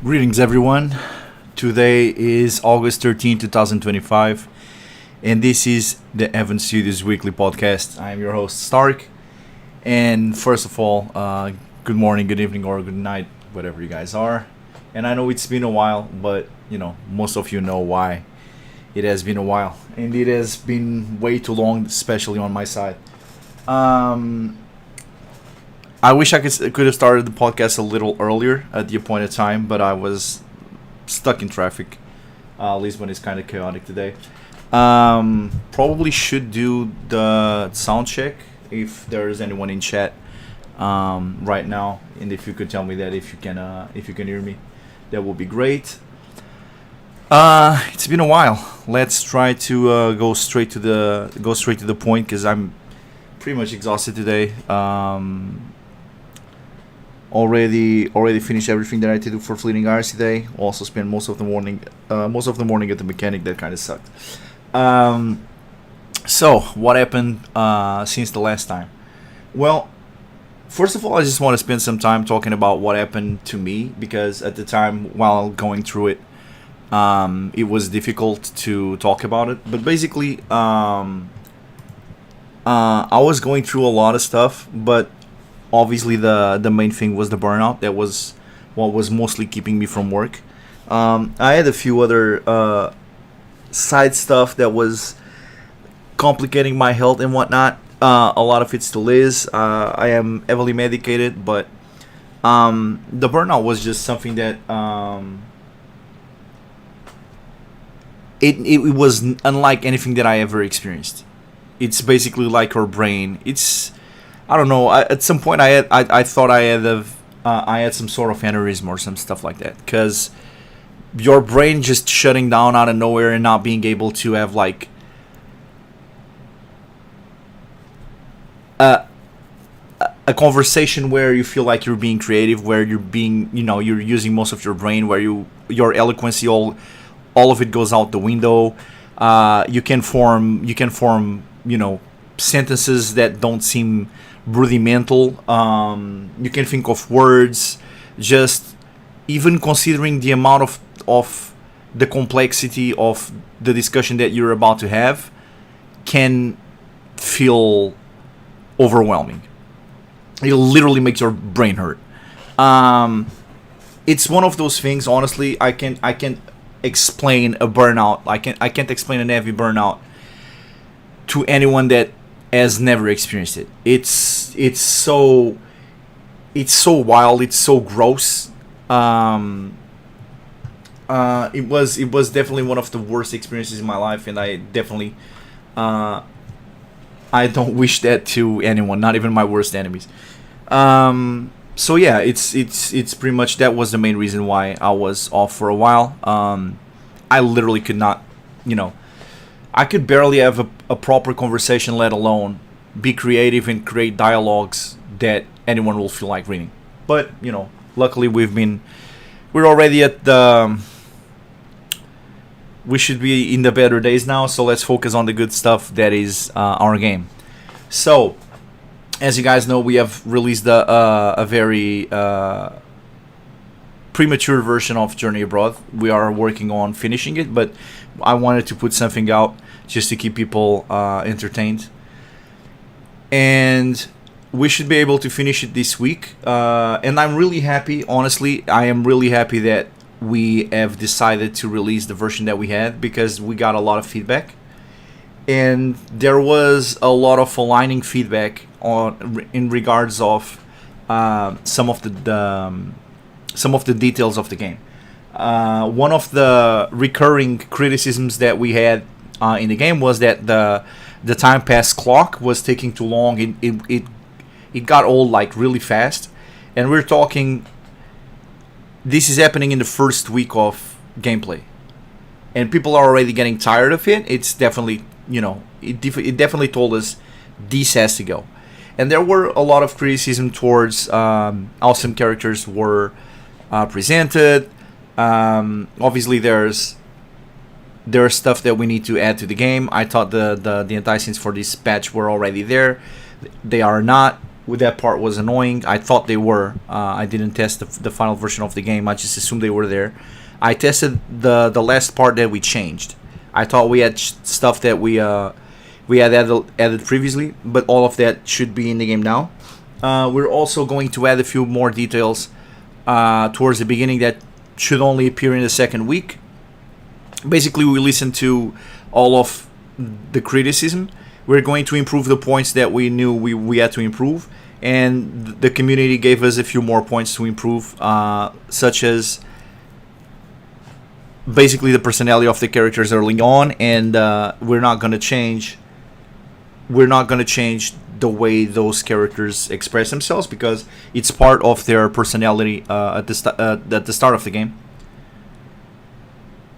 Greetings, everyone. Today is August 13, 2025, and this is the Evan Studios Weekly Podcast. I am your host, Stark. And first of all, good morning, good evening, or good night, whatever you guys are. And I know it's been a while, but most of you know why it has been a while. And it has been way too long, especially on my side. I wish I could have started the podcast a little earlier at the appointed time, but I was stuck in traffic. Lisbon is kind of chaotic today. Probably should do the sound check if there is anyone in chat right now, and if you could tell me that if you can hear me, that would be great. It's been a while. Let's try to go straight to the point because I'm pretty much exhausted today. Already finished everything that I had to do for Fleeting Hours today. Also spent most of the morning at the mechanic. That kind of sucked. So what happened since the last time? Well, first of all, I just want to spend some time talking about what happened to me, because at the time while going through it, it was difficult to talk about it. But basically, I was going through a lot of stuff, but obviously the main thing was the burnout. That was what was mostly keeping me from work. I had a few other side stuff that was complicating my health and whatnot. A lot of it still is. I am heavily medicated, but the burnout was just something that it was unlike anything that I ever experienced. It's basically like our brain. I don't know. At some point, I thought I had some sort of aneurysm or some stuff like that, because your brain just shutting down out of nowhere and not being able to have like a conversation where you feel like you're being creative, where you're using most of your brain, where your eloquency all of it goes out the window. You can form sentences that don't seem rudimental. You can think of words. Just even considering the amount of the complexity of the discussion that you're about to have can feel overwhelming. It literally makes your brain hurt. It's one of those things. Honestly, I can't explain a burnout. I can't explain an heavy burnout to anyone that has never experienced it. It's so wild. It's so gross. It was definitely one of the worst experiences in my life, and I definitely I don't wish that to anyone, not even my worst enemies. So yeah, it's pretty much that was the main reason why I was off for a while. I literally could not, I could barely have a proper conversation, let alone be creative and create dialogues that anyone will feel like reading. But luckily we're already at we should be in the better days now. So let's focus on the good stuff that is our game. So, as you guys know, we have released a very premature version of Journey Abroad. We are working on finishing it, but I wanted to put something out just to keep people entertained. And we should be able to finish it this week. And I'm really happy, honestly, I am really happy that we have decided to release the version that we had, because we got a lot of feedback. And there was a lot of aligning feedback in regards of some of the details of the game. One of the recurring criticisms that we had in the game was that the time pass clock was taking too long. It got old like really fast, and we're talking. This is happening in the first week of gameplay, and people are already getting tired of it. It's definitely it definitely told us this has to go. And there were a lot of criticism towards how some characters were presented. Obviously, there's stuff that we need to add to the game. I thought the anti-scenes for this patch were already there. They are not. that part was annoying. I thought they were. I didn't test the final version of the game. I just assumed they were there. I tested the last part that we changed. I thought we had stuff that we had added previously, but all of that should be in the game now. We're also going to add a few more details towards the beginning that should only appear in the second week. Basically, we listened to all of the criticism. We're going to improve the points that we knew we had to improve, and the community gave us a few more points to improve, such as basically the personality of the characters early on, and we're not going to change the way those characters express themselves because it's part of their personality at the start of the game.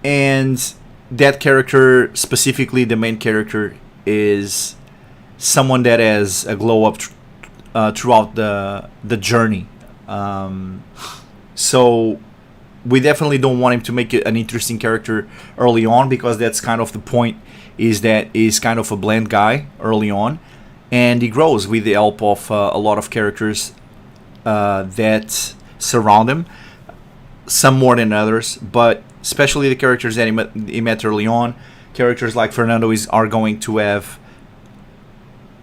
And that character, specifically the main character, is someone that has a glow up throughout the journey. So we definitely don't want him to make it an interesting character early on because that's kind of the point. Is that he's kind of a bland guy early on, and he grows with the help of a lot of characters that surround him. Some more than others, but especially the characters that he met early on. Characters like Fernando are going to have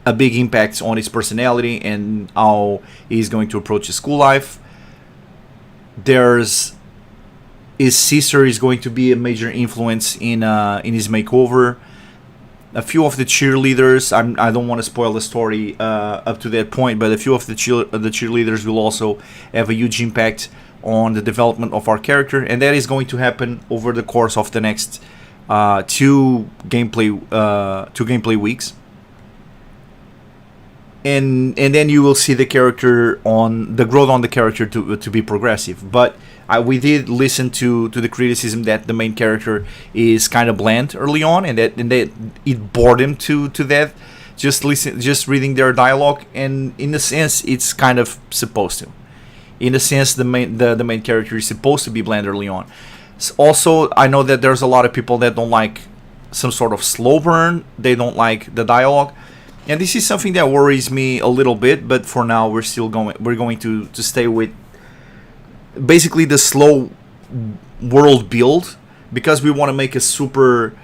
a big impact on his personality and how he's going to approach his school life. His sister is going to be a major influence in his makeover. A few of the cheerleaders, I don't want to spoil the story up to that point, but a few of the cheerleaders will also have a huge impact on the development of our character, and that is going to happen over the course of the next two gameplay weeks. And then you will see the character on the growth on the character to be progressive. But we did listen to the criticism that the main character is kind of bland early on, and that it bored him to death. Just reading their dialogue, and in a sense, it's kind of supposed to. In a sense, the main character is supposed to be bland early on. Also, I know that there's a lot of people that don't like some sort of slow burn. They don't like the dialogue. And this is something that worries me a little bit, but for now we're going to stay with basically the slow world build because we want to make a super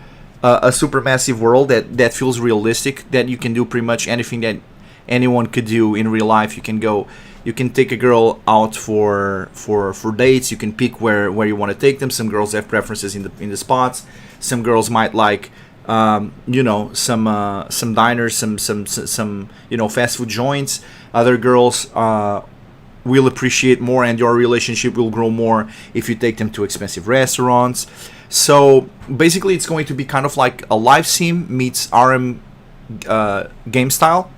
massive world that feels realistic, that you can do pretty much anything that anyone could do in real life. You can take a girl out for dates. You can pick where you want to take them. Some girls have preferences in the spots. Some girls might like some diners, some fast food joints. Other girls will appreciate more, and your relationship will grow more if you take them to expensive restaurants. So basically, it's going to be kind of like a live sim meets RM game style.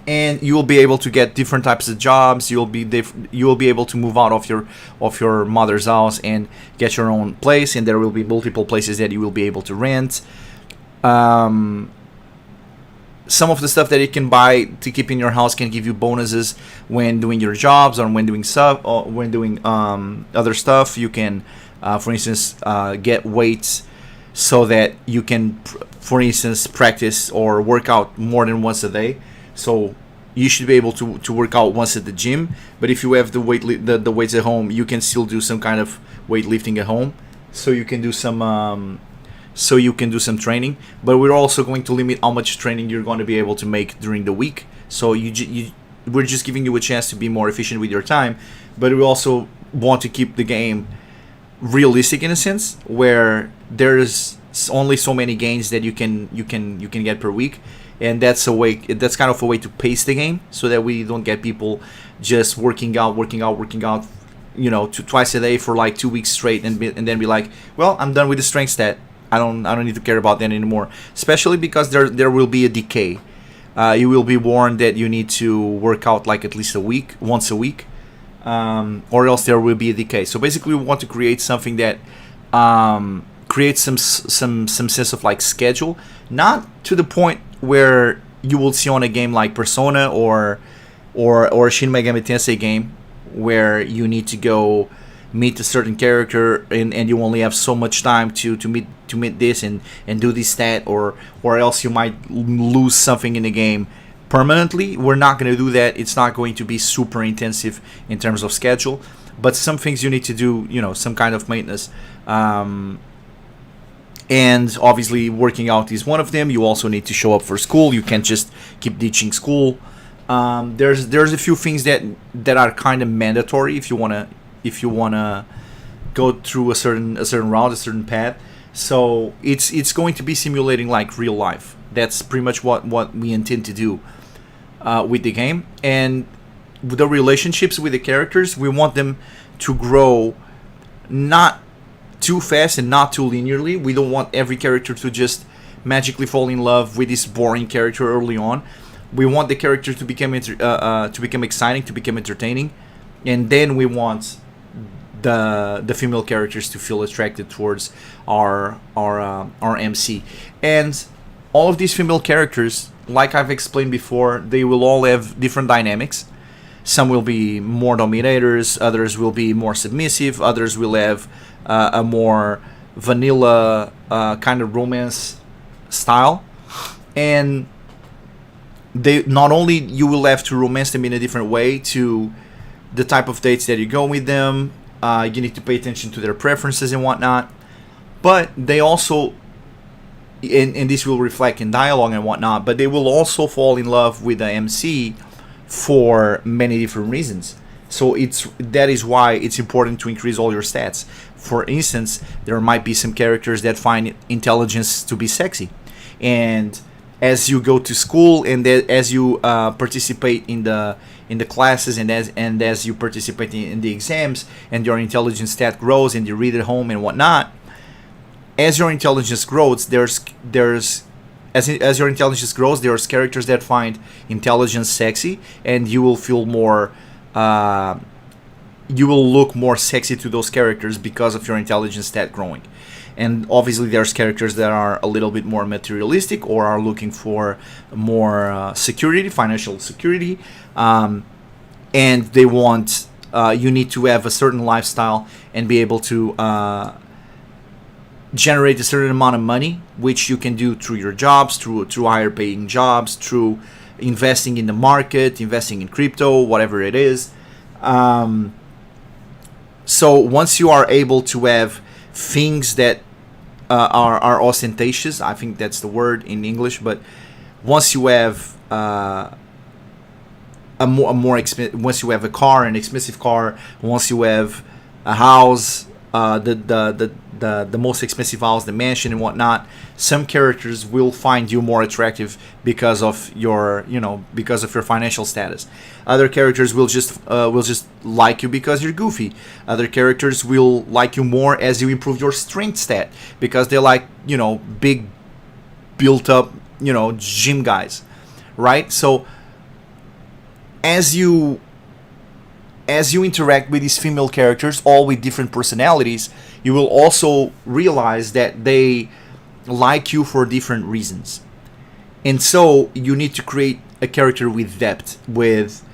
And you will be able to get different types of jobs. You will be able to move out of your mother's house and get your own place. And there will be multiple places that you will be able to rent. Some of the stuff that you can buy to keep in your house can give you bonuses when doing your jobs or when doing other stuff. You can, for instance, get weights so that you can, for instance, practice or work out more than once a day. So you should be able to work out once at the gym, but if you have the weights at home, you can still do some kind of weightlifting at home. So you can do some training, but we're also going to limit how much training you're going to be able to make during the week. So we're just giving you a chance to be more efficient with your time, but we also want to keep the game realistic in a sense where there's only so many gains that you can get per week. And that's kind of a way to pace the game so that we don't get people just working out, twice a day for like 2 weeks straight, and then be like, well, I'm done with the strength stat. I don't need to care about that anymore. Especially because there will be a decay. You will be warned that you need to work out like at least once a week, or else there will be a decay. So basically, we want to create something that creates some sense of like schedule, not to the point where you will see on a game like Persona or Shin Megami Tensei game where you need to go meet a certain character and you only have so much time to meet this and do this stat or else you might lose something in the game permanently. We're not going to do that. It's not going to be super intensive in terms of schedule, but some things you need to do, some kind of maintenance. And obviously working out is one of them. You also need to show up for school. You can't just keep ditching school. There's a few things that are kind of mandatory if you wanna go through a certain route, a certain path. So it's going to be simulating like real life. That's pretty much what we intend to do with the game. And the relationships with the characters, we want them to grow not too fast and not too linearly. We don't want every character to just magically fall in love with this boring character early on. We want the character to become exciting, to become entertaining, and then we want the female characters to feel attracted towards our MC. And all of these female characters, like I've explained before, they will all have different dynamics. Some will be more dominators, others will be more submissive, others will have a more vanilla kind of romance style. And they not only you will have to romance them in a different way to the type of dates that you go with them. You need to pay attention to their preferences and whatnot. But they also, and this will reflect in dialogue and whatnot, but they will also fall in love with the MC for many different reasons. So that is why it's important to increase all your stats. For instance, there might be some characters that find intelligence to be sexy, and as you go to school and as you participate in the classes and as you participate in the exams, and your intelligence stat grows and you read at home and whatnot, as your intelligence grows, there's your intelligence grows, there's characters that find intelligence sexy, and you will feel more you will look more sexy to those characters because of your intelligence stat growing. And obviously there's characters that are a little bit more materialistic or are looking for more security, financial security, and they want you need to have a certain lifestyle and be able to generate a certain amount of money, which you can do through your jobs, through higher paying jobs, through investing in the market, investing in crypto, whatever it is. So once you are able to have things that are ostentatious, I think that's the word in English, but once you have once you have a car, an expensive car, once you have a house, the most expensive house, the mansion and whatnot, some characters will find you more attractive because of your financial status. Other characters will just like you because you're goofy. Other characters will like you more as you improve your strength stat because they're like, big built up, gym guys, right? So as you interact with these female characters, all with different personalities, you will also realize that they like you for different reasons. And so you need to create a character with depth, with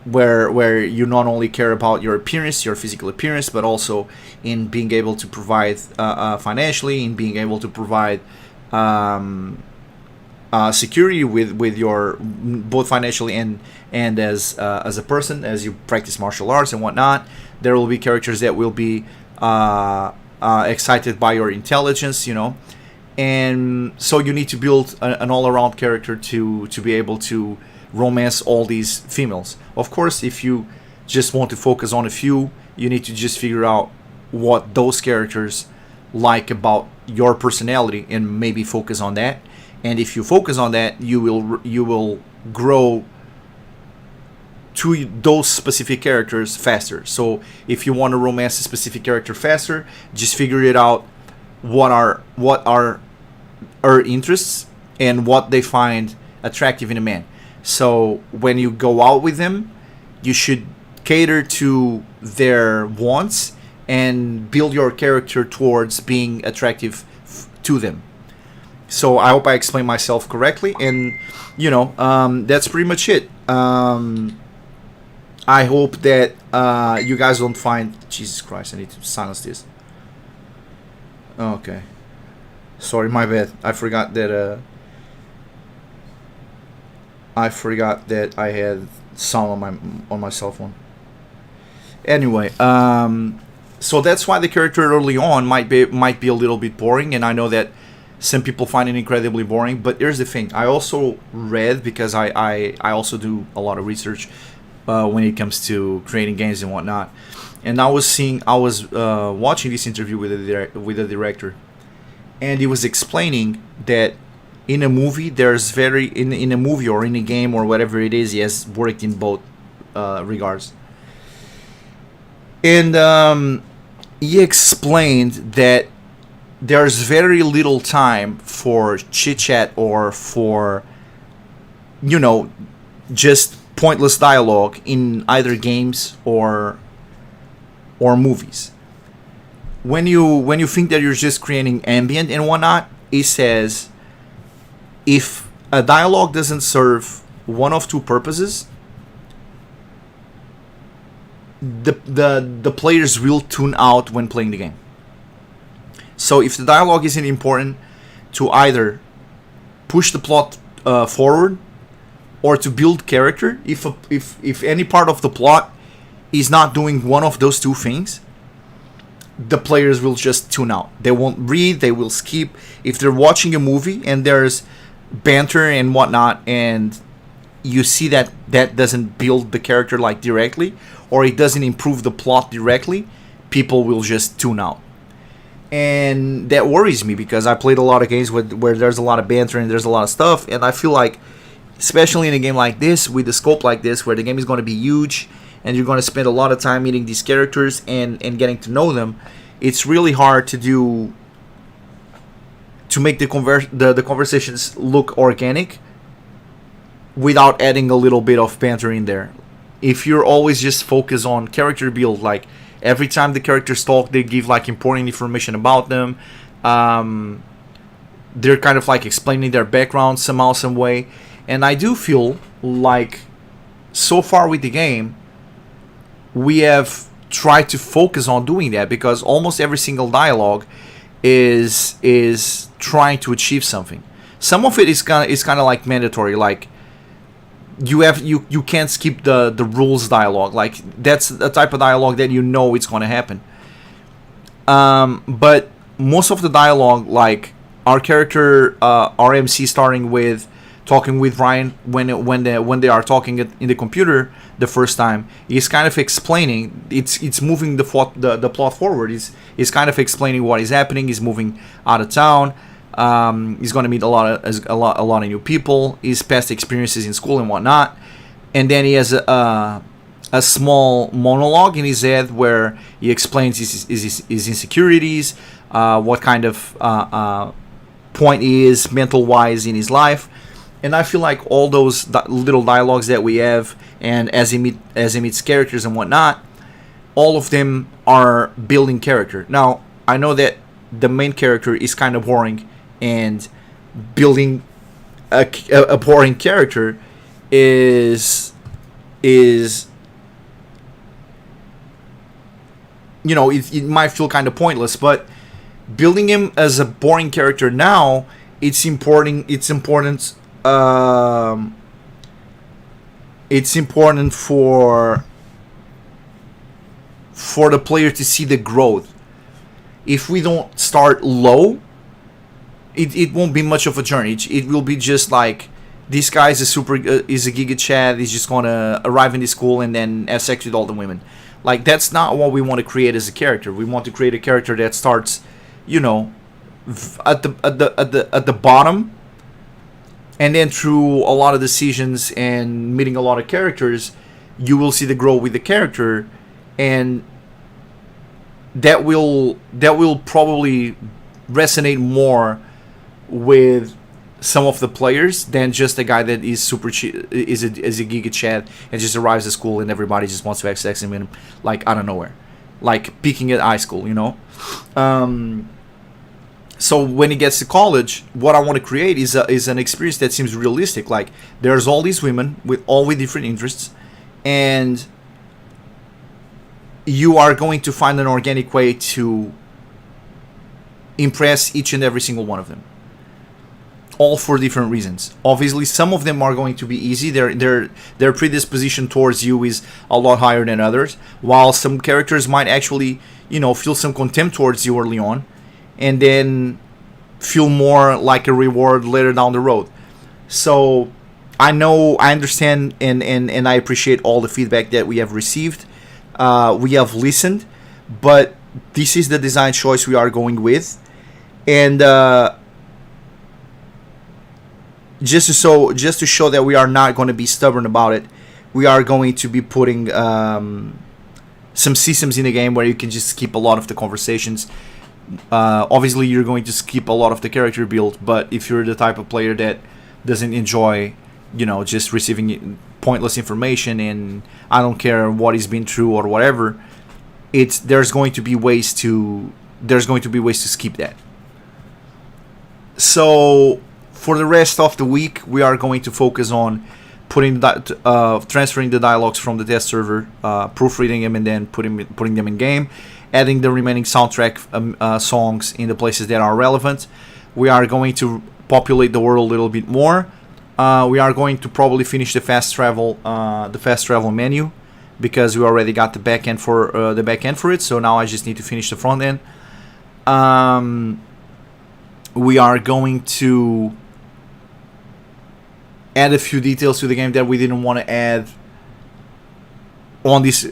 where you not only care about your appearance, your physical appearance, but also in being able to provide financially, in being able to provide security with your both financially and as a person, as you practice martial arts and whatnot. There will be characters that will be excited by your intelligence, and so you need to build an all-around character to be able to romance all these females. Of course, if you just want to focus on a few, you need to just figure out what those characters like about your personality and maybe focus on that. And if you focus on that, you will grow to those specific characters faster. So if you want to romance a specific character faster, just figure it out. What are her interests and what they find attractive in a man. So when you go out with them, you should cater to their wants and build your character towards being attractive to them. So I hope I explained myself correctly, and that's pretty much it. I hope that you guys don't find... Jesus Christ, I need to silence this. Okay. Sorry, my bad. I forgot that... I forgot that I had sound on my cell phone. Anyway, so that's why the character early on might be a little bit boring, and I know that some people find it incredibly boring. But here's the thing: I also read, because I also do a lot of research when it comes to creating games and whatnot. And I was watching this interview with the director, and he was explaining that in a movie there's very in a movie or in a game or whatever it is, he has worked in both regards. And he explained that there's very little time for chit chat or for, you know, just pointless dialogue in either games or movies. When you think that you're just creating ambient and whatnot, he says if a dialogue doesn't serve one of two purposes, the players will tune out when playing the game. So if the dialogue isn't important to either push the plot forward or to build character, if any part of the plot is not doing one of those two things, the players will just tune out. They won't read, they will skip. If they're watching a movie and there's banter and whatnot, and you see that that doesn't build the character like directly, or it doesn't improve the plot directly, people will just tune out. And that worries me, because I played a lot of games where there's a lot of banter and there's a lot of stuff, and I feel like, especially in a game like this, with the scope like this, where the game is going to be huge and you're going to spend a lot of time meeting these characters and getting to know them, it's really hard to make the conversations look organic without adding a little bit of banter in there. If you're always just focused on character build, like every time the characters talk, they give like important information about them. They're kind of like explaining their background somehow, some way. And I do feel like so far with the game, we have tried to focus on doing that, because almost every single dialogue is trying to achieve something. Some of it is kind of like mandatory, like you can't skip the rules dialogue. Like that's the type of dialogue that you know it's going to happen. But most of the dialogue, like our character, our MC, starting with talking with Ryan when they are talking in the computer the first time, he's kind of explaining. It's moving the plot forward. He's kind of explaining what is happening. He's moving out of town. He's going to meet a lot of new people. His past experiences in school and whatnot, and then he has a small monologue in his head where he explains his insecurities, what kind of point he is mental wise in his life. And I feel like all those little dialogues that we have, and as he meets characters and whatnot, all of them are building character. Now I know that the main character is kind of boring, and building a boring character is it might feel kind of pointless, but building him as a boring character now, it's important for the player to see the growth. If we don't start low, it won't be much of a journey. It will be just like, this guy is a giga chad. He's just gonna arrive in the school and then have sex with all the women. Like, that's not what we want to create as a character. We want to create a character that starts, at the bottom, and then through a lot of decisions and meeting a lot of characters, you will see the growth with the character, and that will probably resonate more with some of the players than just a guy that is is a giga chad and just arrives at school and everybody just wants to have sex with him, like out of nowhere, like peaking at high school, So when he gets to college, what I want to create is an experience that seems realistic. Like, there's all these women with different interests, and you are going to find an organic way to impress each and every single one of them. all for different reasons. Obviously, some of them are going to be easy. Their predisposition towards you is a lot higher than others, while some characters might actually, feel some contempt towards you early on, and then feel more like a reward later down the road. So I know, I understand, and I appreciate all the feedback that we have received. We have listened, but this is the design choice we are going with, and just to show that we are not going to be stubborn about it, we are going to be putting some systems in the game where you can just skip a lot of the conversations. Obviously, you're going to skip a lot of the character build, but if you're the type of player that doesn't enjoy, just receiving pointless information, and I don't care what is being true or whatever, there's going to be ways to skip that. So for the rest of the week, we are going to focus on transferring the dialogues from the test server, proofreading them, and then putting them in game, adding the remaining soundtrack songs in the places that are relevant. We are going to populate the world a little bit more. We are going to probably finish the fast travel menu, because we already got the back end for it. So now I just need to finish the front end. We are going to add a few details to the game that we didn't want to add on this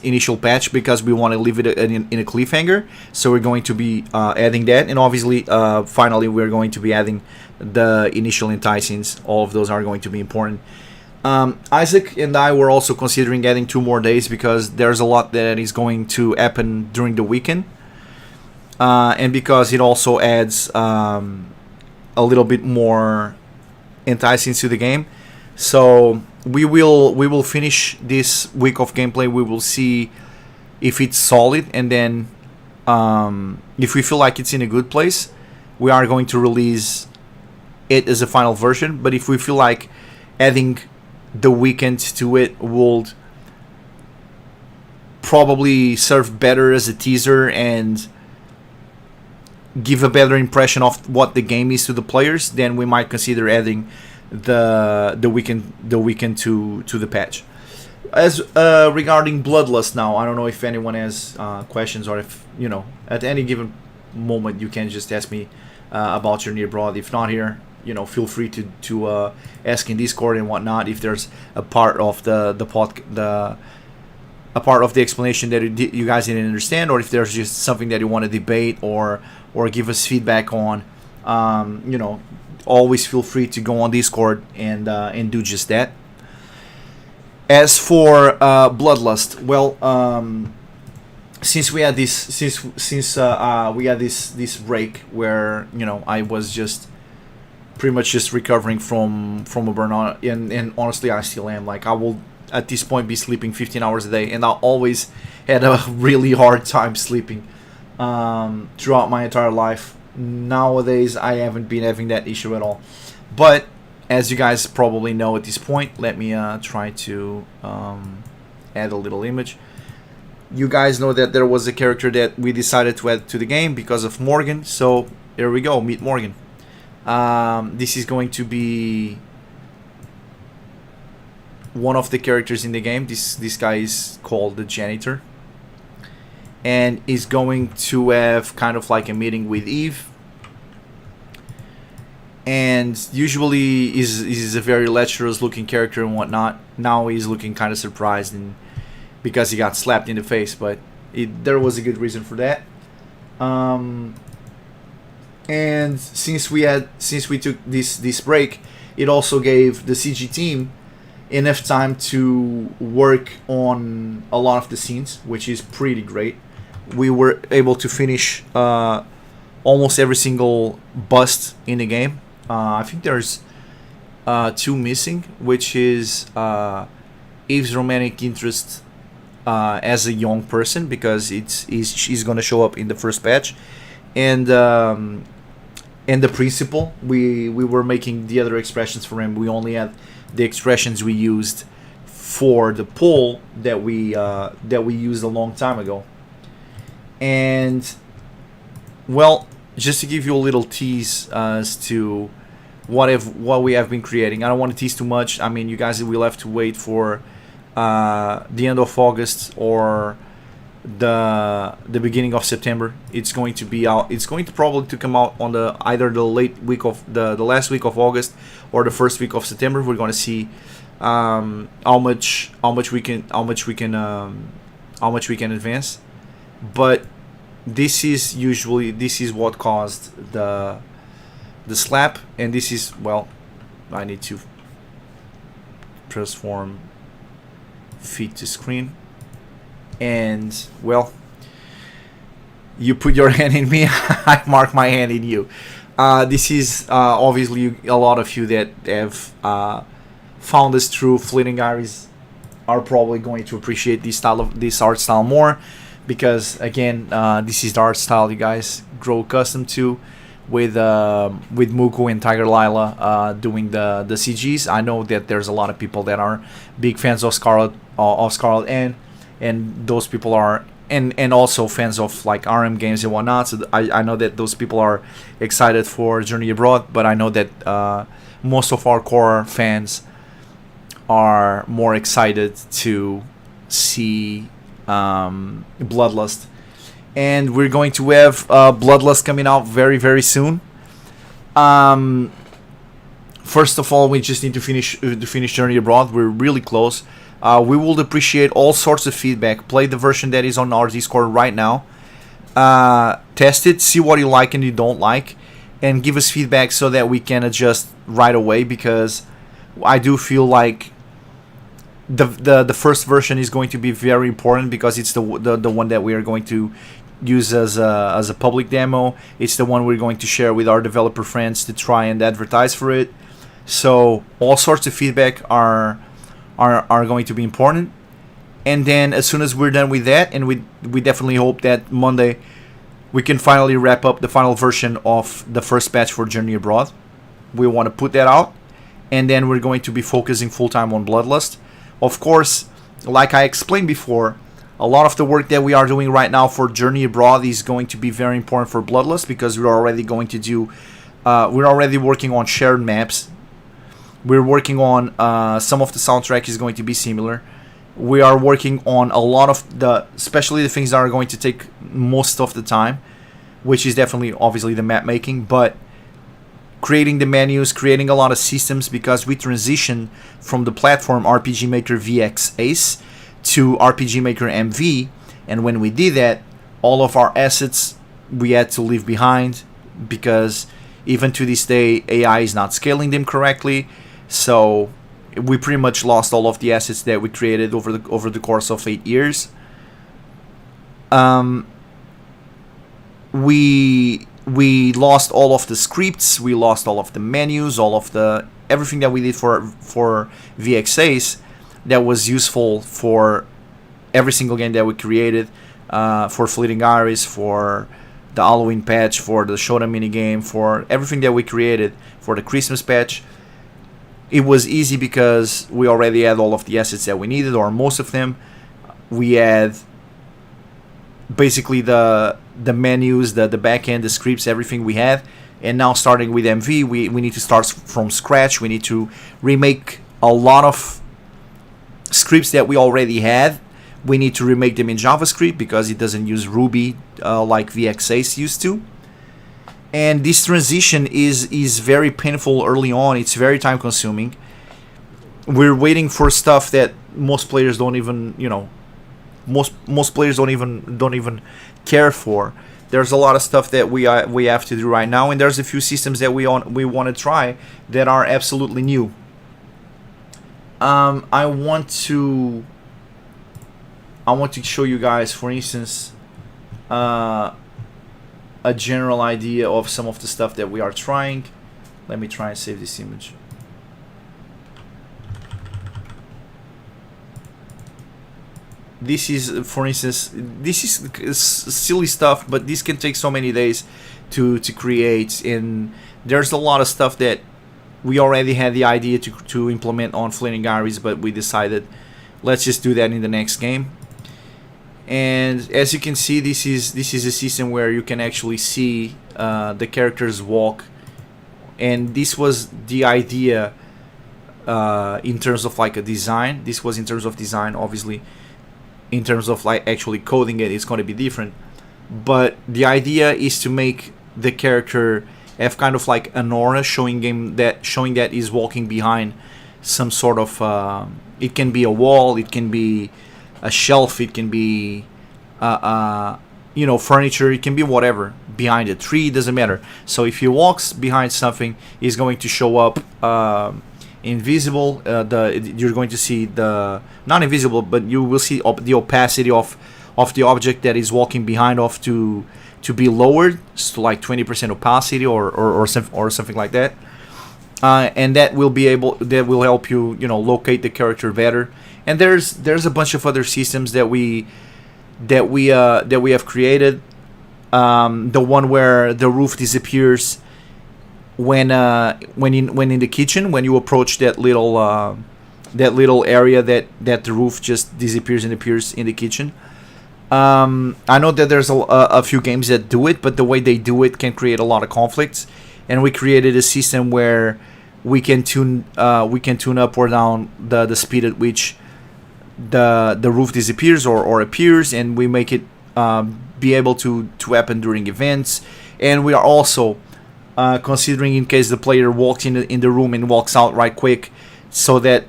initial patch, because we want to leave it in a cliffhanger. So we're going to be adding that, and obviously, finally, we're going to be adding the initial enticings. All of those are going to be important. Isaac and I were also considering adding 2 more days, because there's a lot that is going to happen during the weekend, and because it also adds a little bit more enticing to the game. So we will finish this week of gameplay. We will see if it's solid, and then if we feel like it's in a good place, we are going to release it as a final version. But if we feel like adding the weekend to it would probably serve better as a teaser and give a better impression of what the game is to the players, then we might consider adding the weekend to the patch. As regarding Bloodlust now, I don't know if anyone has questions, or if at any given moment you can just ask me about your near broad. If not here, feel free to ask in Discord and whatnot. If there's a part of the part of the explanation that you guys didn't understand, or if there's just something that you want to debate or give us feedback on, always feel free to go on Discord and do just that. As for Bloodlust, well, since we had this break where I was just pretty much just recovering from a burnout, and honestly I still am. Like, I will at this point be sleeping 15 hours a day, and I always had a really hard time sleeping throughout my entire life. Nowadays I haven't been having that issue at all, but as you guys probably know at this point, let me try to add a little image. You guys know that there was a character that we decided to add to the game because of Morgan, so here we go, meet Morgan. This is going to be one of the characters in the game. This guy is called the Janitor, and is going to have kind of like a meeting with Eve. And usually he's a very lecherous looking character and whatnot. Now he's looking kind of surprised, and because he got slapped in the face, but there was a good reason for that. And since we took this break, it also gave the CG team enough time to work on a lot of the scenes, which is pretty great. We were able to finish almost every single bust in the game. I think there's 2 missing, which is Eve's romantic interest as a young person, because she's gonna show up in the first patch, and the principal. We were making the other expressions for him. We only had the expressions we used for the poll that we used a long time ago. And well, just to give you a little tease as to what we have been creating. I don't want to tease too much. I mean, you guys will have to wait for the end of August or the beginning of September. It's going to be out. It's going to probably to come out on the either the late week of the last week of August or the first week of September. We're going to see how much we can advance. But this is what caused the slap, and this is, well, I need to transform feed to screen, and well, you put your hand in me, I mark my hand in you. This is obviously a lot of you that have found this through Fleeting Iris are probably going to appreciate this art style more, because again, this is the art style you guys grow accustomed to with Muko and Tiger Lila doing the CGs. I know that there's a lot of people that are big fans of Scarlet and those people are and also fans of like RM games and whatnot. So I know that those people are excited for Journey Abroad, but I know that most of our core fans are more excited to see Bloodlust. And we're going to have Bloodlust coming out very, very soon. First of all, we just need to finish Journey Abroad. We're really close. We will appreciate all sorts of feedback. Play the version that is on our Discord right now. Test it, see what you like and you don't like, and give us feedback so that we can adjust right away, because I do feel like the first version is going to be very important, because it's the one that we are going to use as a public demo. It's the one we're going to share with our developer friends to try and advertise for it. So all sorts of feedback are going to be important. And then as soon as we're done with that, and we definitely hope that Monday we can finally wrap up the final version of the first patch for Journey Abroad. We want to put that out, and then we're going to be focusing full time on Bloodlust. Of course, like I explained before, a lot of the work that we are doing right now for Journey Abroad is going to be very important for Bloodlust, because we're already going to do we're already working on shared maps. We're working on some of the soundtrack is going to be similar. We are working on a lot of especially the things that are going to take most of the time, which is definitely obviously the map making, but creating the menus, creating a lot of systems, because we transitioned from the platform RPG Maker VX Ace to RPG Maker MV, and when we did that, all of our assets we had to leave behind, because even to this day AI is not scaling them correctly. So we pretty much lost all of the assets that we created over the course of 8 years. We lost all of the scripts, we lost all of the menus, all of the everything that we did for VXAs that was useful for every single game that we created, for Fleeting Iris, for the Halloween patch, for the Showdown minigame, for everything that we created for the Christmas patch. It was easy because we already had all of the assets that we needed, or most of them. We had basically the menus, the backend, the scripts, everything we had. And now starting with MV, we need to start from scratch. We need to remake a lot of scripts that we already had. We need to remake them in JavaScript, because it doesn't use Ruby like VXAce used to. And this transition is very painful early on. It's very time consuming. We're waiting for stuff that most players don't even, most players don't even care for. There's a lot of stuff that we have to do right now, and there's a few systems that we want to try that are absolutely new. I want to show you guys, for instance, a general idea of some of the stuff that we are trying. Let me try and save this image. This is, for instance, this is silly stuff, but this can take so many days to create, and there's a lot of stuff that we already had the idea to implement on Fleeting Iris, but we decided let's just do that in the next game. And as you can see, this is a system where you can actually see the characters walk and this was the idea in terms of like a design. This was in terms of design, obviously. In terms of like actually coding it, it's going to be different. But the idea is to make the character have kind of like an aura showing that he's walking behind some sort of. It can be a wall, it can be a shelf, it can be furniture, it can be whatever behind a tree, doesn't matter. So if he walks behind something, he's going to show up invisible. You're going to see the not invisible, but you will see the opacity of the object that is walking behind of to be lowered to like 20% opacity or something like that. And that will help you locate the character better. And there's a bunch of other systems that we have created. The one where the roof disappears when in the kitchen, when you approach that little area that the roof just disappears and appears in the kitchen. I know that there's a few games that do it, but the way they do it can create a lot of conflicts. And we created a system where we can tune up or down the speed at which the roof disappears or appears, and we make it be able to happen during events. And we are also considering in case the player walks in the room and walks out right quick, so that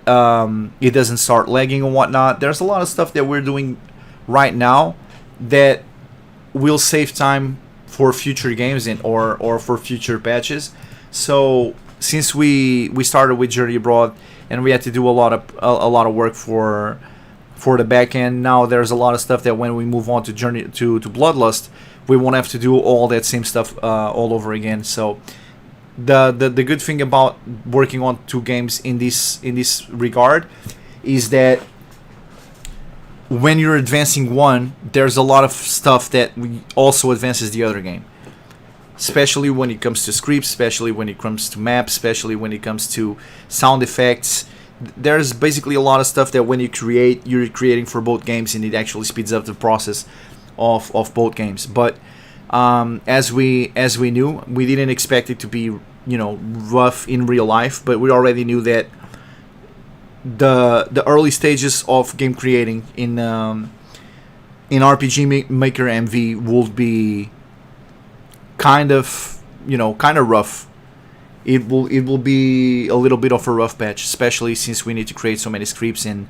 it doesn't start lagging and whatnot. There's a lot of stuff that we're doing right now that will save time for future games or for future patches. So since we started with Journey Abroad and we had to do a lot of work for the back end, now there's a lot of stuff that when we move on to Bloodlust, we won't have to do all that same stuff all over again. So the good thing about working on two games in this regard is that when you're advancing one, there's a lot of stuff that also advances the other game. Especially when it comes to scripts, especially when it comes to maps, especially when it comes to sound effects. There's basically a lot of stuff that when you're creating for both games, and it actually speeds up the process of both games. But as we knew, we didn't expect it to be rough in real life, but we already knew that the early stages of game creating in RPG Maker MV would be kind of rough. It will be a little bit of a rough patch, especially since we need to create so many scripts and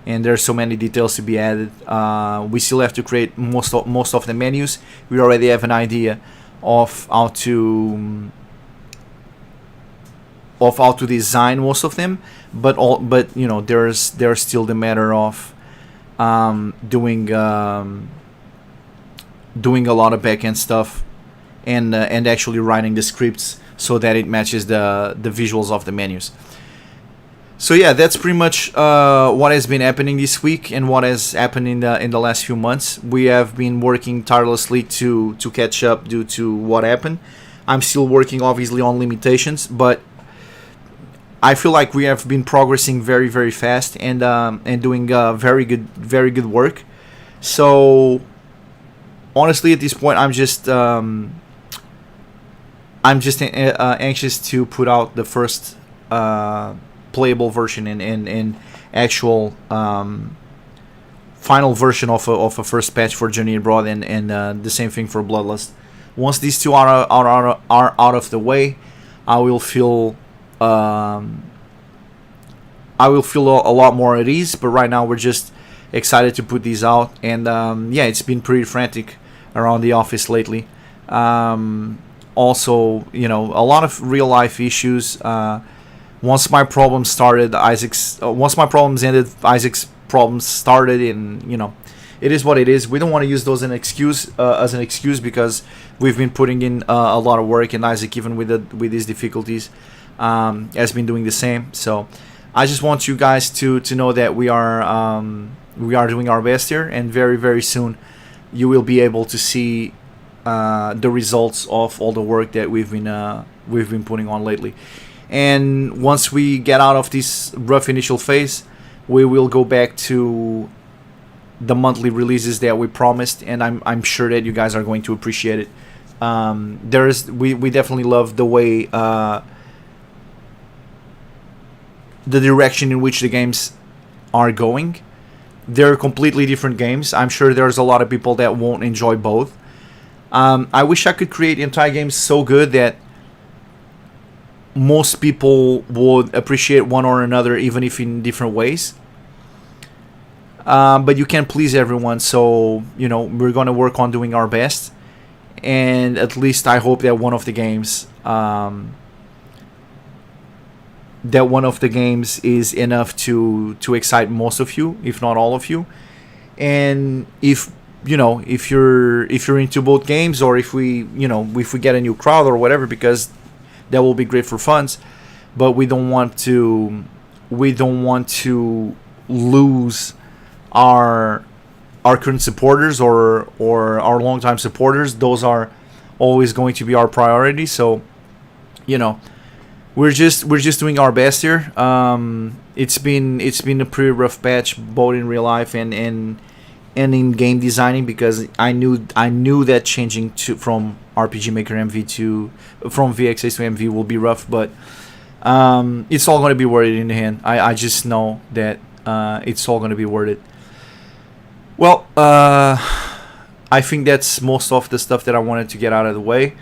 there's so many details to be added. We still have to create most of the menus. We already have an idea of how to design most of them, but there's still the matter of doing a lot of back-end stuff and actually writing the scripts so that it matches the visuals of the menus. So yeah, that's pretty much what has been happening this week and what has happened in the last few months. We have been working tirelessly to catch up due to what happened. I'm still working obviously on limitations, but I feel like we have been progressing very, very fast and doing very good work. So honestly, at this point, I'm just anxious to put out the first playable version and actual final version of a first patch for Journey Abroad and the same thing for Bloodlust. Once these two are out of the way, I will feel a lot more at ease. But right now we're just excited to put these out, and it's been pretty frantic around the office lately. Also, a lot of real life issues. Once my problems ended, Isaac's problems started, and it is what it is. We don't want to use those as an excuse because we've been putting in a lot of work, and Isaac, even with these difficulties, has been doing the same. So I just want you guys to know that we are doing our best here, and very, very soon you will be able to see the results of all the work that we've been putting on lately. And once we get out of this rough initial phase, we will go back to the monthly releases that we promised, and I'm sure that you guys are going to appreciate it. We definitely love the way the direction in which the games are going. They're completely different games. I'm sure there's a lot of people that won't enjoy both. I wish I could create entire games so good that most people would appreciate one or another, even if in different ways. But you can't please everyone, so we're gonna work on doing our best. And at least I hope that one of the games, is enough to excite most of you, if not all of you. And if you're into both games, or if we get a new crowd or whatever, because that will be great for funds. But we don't want to lose our current supporters or our longtime supporters. Those are always going to be our priority. So we're just doing our best here. It's been a pretty rough patch, both in real life and in game designing, because I knew that changing from RPG Maker MV from VXS to MV will be rough, but it's all going to be worth it in the end. I just know that it's all going to be worth it. Well, I think that's most of the stuff that I wanted to get out of the way.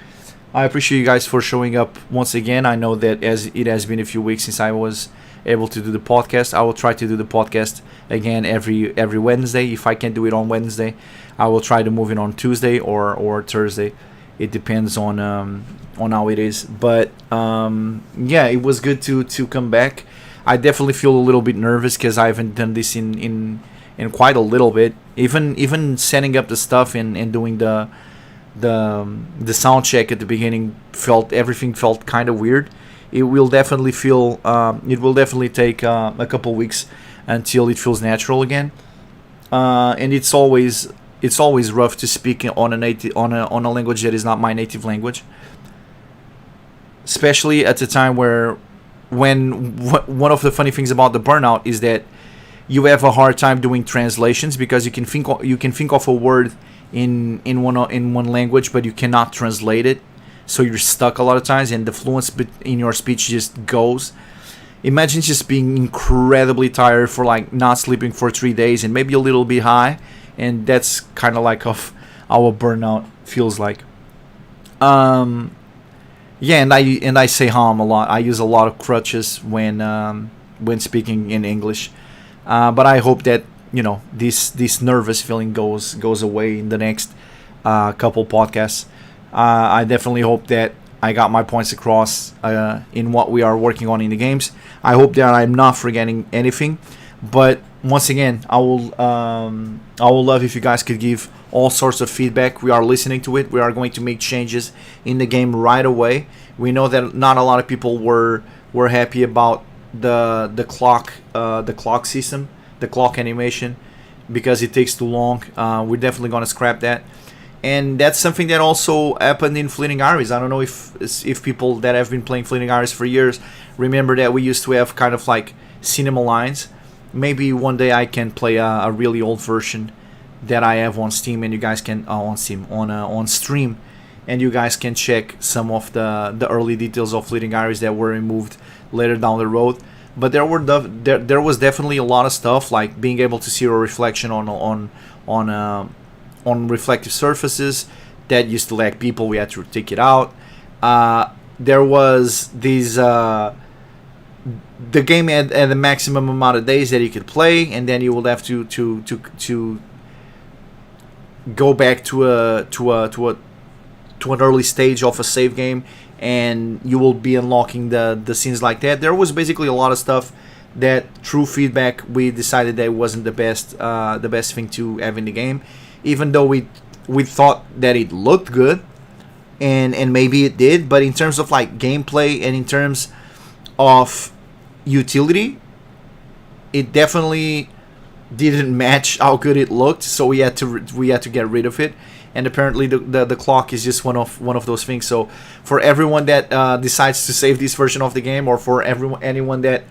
I appreciate you guys for showing up once again. I know that as it has been a few weeks since I was able to do the podcast. I will try to do the podcast again every Wednesday. If I can't do it on Wednesday, I will try to move it on Tuesday or Thursday. It depends on how it is. But yeah, it was good to come back. I definitely feel a little bit nervous because I haven't done this in quite a little bit. Even setting up the stuff and doing the sound check at the beginning, everything felt kind of weird. It will definitely take a couple weeks until it feels natural again. And it's always rough to speak on a language that is not my native language, especially at a time when one of the funny things about the burnout is that you have a hard time doing translations, because you can think of a word in one language, but you cannot translate it. So you're stuck a lot of times, and the fluency in your speech just goes. Imagine just being incredibly tired for not sleeping for 3 days and maybe a little bit high, and that's kind of like of our burnout feels like. Yeah, and I say a lot. I use a lot of crutches when speaking in English. But I hope that this nervous feeling goes away in the next couple podcasts. I definitely hope that I got my points across in what we are working on in the games. I hope that I'm not forgetting anything. But once again, I will love if you guys could give all sorts of feedback. We are listening to it. We are going to make changes in the game right away. We know that not a lot of people were happy about the clock system, the clock animation, because it takes too long. We're definitely gonna scrap that. And that's something that also happened in Fleeting Hours. I don't know if people that have been playing Fleeting Hours for years remember that we used to have kind of like cinema lines. Maybe one day I can play a really old version that I have on Steam, and you guys can on stream, and you guys can check some of the early details of Fleeting Hours that were removed later down the road. But there was definitely a lot of stuff, like being able to see a reflection on reflective surfaces that used to lag people. We had to take it out. There was these the game had a maximum amount of days that you could play, and then you will have to go back to an early stage of a save game, and you will be unlocking the scenes like that. There was basically a lot of stuff that, through feedback, we decided that it wasn't the best thing to have in the game, even though we thought that it looked good, and maybe it did, but in terms of like gameplay and in terms of utility, it definitely didn't match how good it looked. So we had to get rid of it. And apparently the clock is just one of those things. So for everyone that decides to save this version of the game, or for anyone that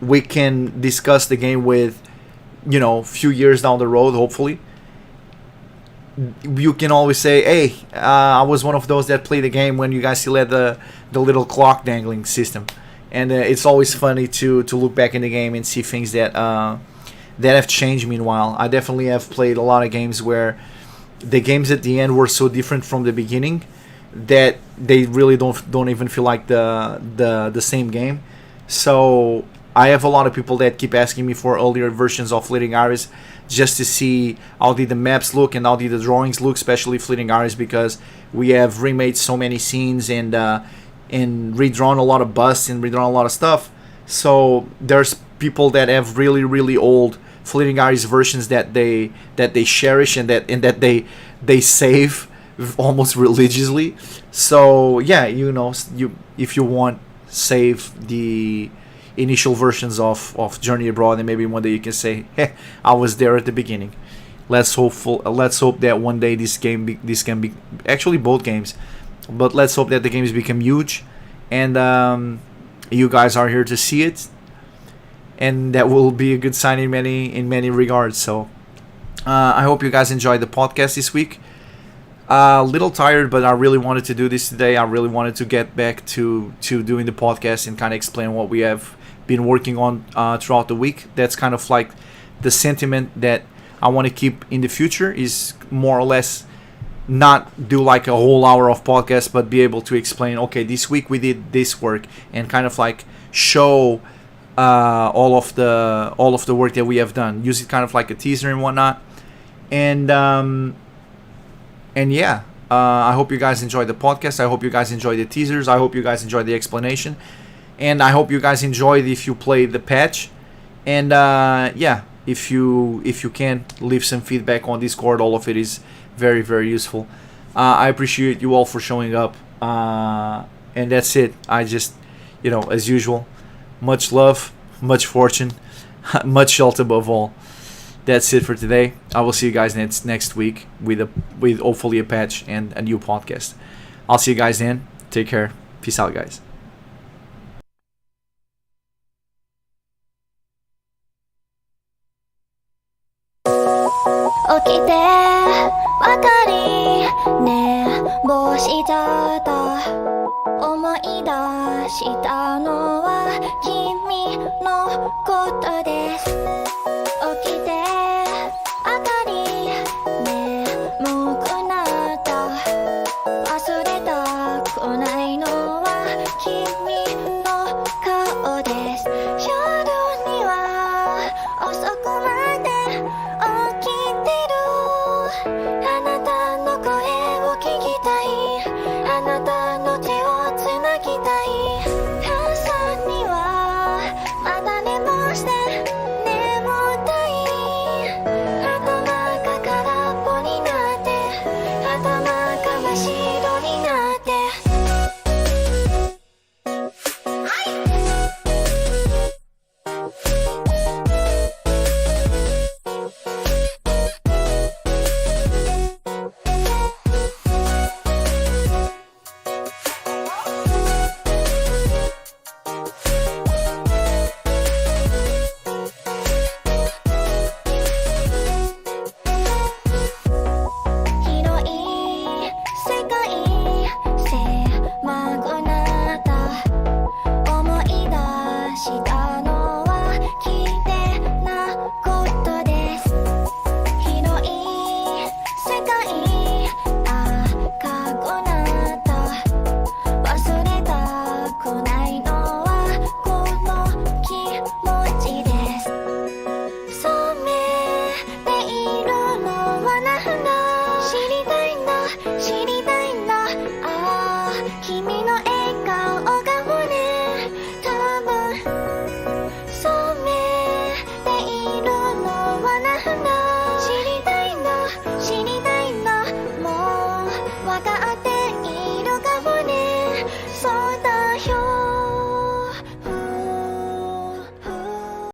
we can discuss the game with, few years down the road, hopefully, you can always say, hey, I was one of those that played the game when you guys still had the little clock dangling system. and it's always funny to look back in the game and see things that have changed. Meanwhile, I definitely have played a lot of games where the games at the end were so different from the beginning that they really don't even feel like the same game. So I have a lot of people that keep asking me for earlier versions of Fleeting Iris, just to see how did the maps look and how did the drawings look, especially Fleeting Iris, because we have remade so many scenes and redrawn a lot of busts and redrawn a lot of stuff. So there's people that have really old Fleeting Iris versions that they cherish and that they save almost religiously. So yeah, you if you want, save the initial versions of Journey Abroad, and maybe one day you can say, hey, I was there at the beginning. Let's hope that one day this can be actually both games, but let's hope that the games become huge, and you guys are here to see it, and that will be a good sign in many regards. So I hope you guys enjoyed the podcast this week. A little tired, but I really wanted to do this today. I really wanted to get back to doing the podcast and kind of explain what we have been working on throughout the week. That's kind of like the sentiment that I want to keep in the future, is more or less not do like a whole hour of podcast, but be able to explain, okay, this week we did this work, and kind of like show all of the work that we have done. Use it kind of like a teaser and whatnot. And yeah, I hope you guys enjoyed the podcast. I hope you guys enjoyed the teasers. I hope you guys enjoyed the explanation. And I hope you guys enjoyed if you played the patch. And yeah, if you can, leave some feedback on Discord. All of it is very useful. I appreciate you all for showing up. And that's it. I just, as usual, much love, much fortune, much health above all. That's it for today. I will see you guys next week with hopefully a patch and a new podcast. I'll see you guys then. Take care. Peace out, guys.世界